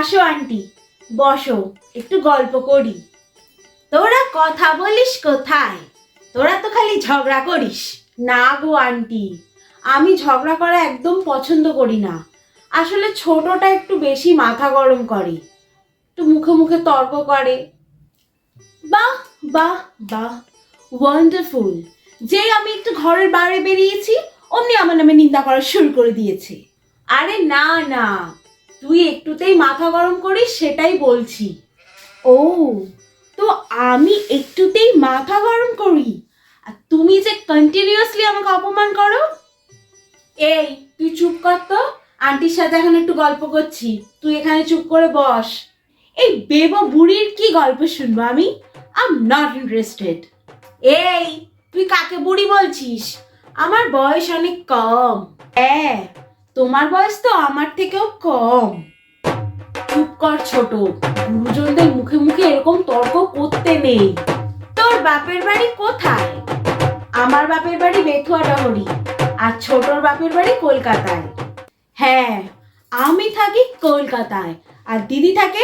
আসো আন্টি, বসো, একটু গল্প করি। তোরা কথা বলিস কোথায়? তোরা তো খালি ঝগড়া করিস। না গো আন্টি, আমি ঝগড়া করা একদম পছন্দ করি না। আসলে ছোটটা একটু বেশি মাথা গরম করে, একটু মুখে মুখে তর্ক করে। বাহ বাহ বাহ, ওয়ান্ডারফুল। যেই আমি একটু ঘরের বাইরে বেরিয়েছি অমনি আমার নামে নিন্দা করা শুরু করে দিয়েছে। আরে না না, তুই একটুতেই মাথা গরম করিস সেটাই বলছি। ও, তো আমি একটুতেই মাথা গরম করি আর তুমি যে কন্টিনিউয়াসলি আমাকে অপমান করো। এই, তুই চুপ কর তো, আন্টির সাথে এখন একটু গল্প করছি, তুই এখানে চুপ করে বস। এই বেবো বুড়ির কি গল্প শুনবো আমি? I am not interested. এই, তুই কাকে বুড়ি বলছিস? আমার বয়স অনেক কম। হ্যাঁ, তোমার বয়স তো আমার থেকেও কম। চুপ কর ছোট, গুরুজনদের মুখে মুখে এরকম তর্ক করতে নেই। তোর বাপের বাড়ি কোথায়? আমার বাপের বাড়ি বেথুয়াডাহরি আর ছোটর বাপের বাড়ি কলকাতায়। হ্যাঁ, আমি থাকি কলকাতায় আর দিদি থাকে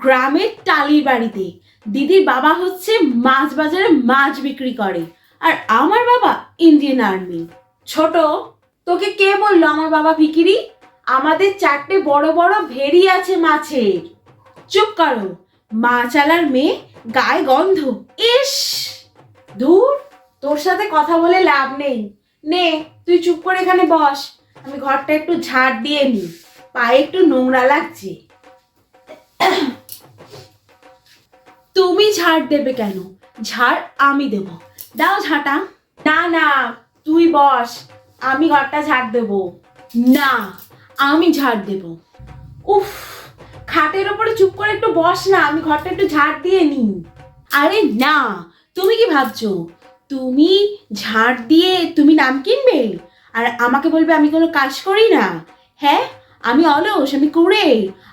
গ্রামের টালির বাড়িতে। দিদির বাবা হচ্ছে মাছ বাজারে মাছ বিক্রি করে আর আমার বাবা ইন্ডিয়ান আর্মি। ছোট, তোকে কে বললো আমার বাবা ভিখিরি? আমাদের 4টে বড় বড় ভেড়ি আছে মাছের। চুপ করো, মাছালার মেয়ে, গায়ে গন্ধ। ইস, দূর, তোর সাথে কথা বলে লাভ নেই। নে, তুই চুপ করে এখানে বস, আমি ঘরটা একটু ঝাড় দিয়ে নি, পায়ে একটু নোংরা লাগছে। তুমি ঝাড় দেবে কেন? ঝাড় আমি দেব। দাও ঝাঁটা। না না, তুই বস, আমি ঘরটা ঝাড় দেব। না, আমি ঝাড় দেব। উফ, খাটের ওপরে চুপ করে একটু বস না, আমি ঘরটা একটু ঝাড় দিয়ে নি। আরে না, তুমি কি ভাবছো তুমি ঝাড় দিয়ে তুমি নাম কিনবে আর আমাকে বলবে আমি কোনো কাজ করি না? হ্যাঁ, আমি অলস, আমি কুড়ে,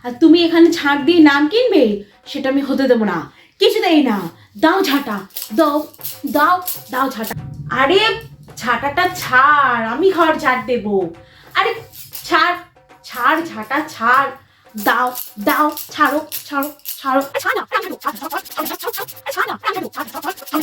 আর তুমি এখানে ঝাড় দিয়ে নাম কিনবে? সেটা আমি হতে দেবো না, কিছুতেই না। দাও ঝাঁটা, দাও দাও দাও ঝাঁটা। আরে ঝাঁটাটা ছাড়, আমি ঘর ঝাড় দেবো। আরে ছাড় ছাড়, ঝাঁটা ছাড়, দাও দাও, ছাড়ো ছাড়ো ছাড়ো, ছাড়ো না, ছাড়ো, ছাড়ো, ছাড়ো, ছাড়ো, ছাড়ো, ছাড়ো, ছাড়ো, ছাড়ো, ছাড়ো, ছাড়ো, ছাড়ো, ছাড়ো, ছাড়ো,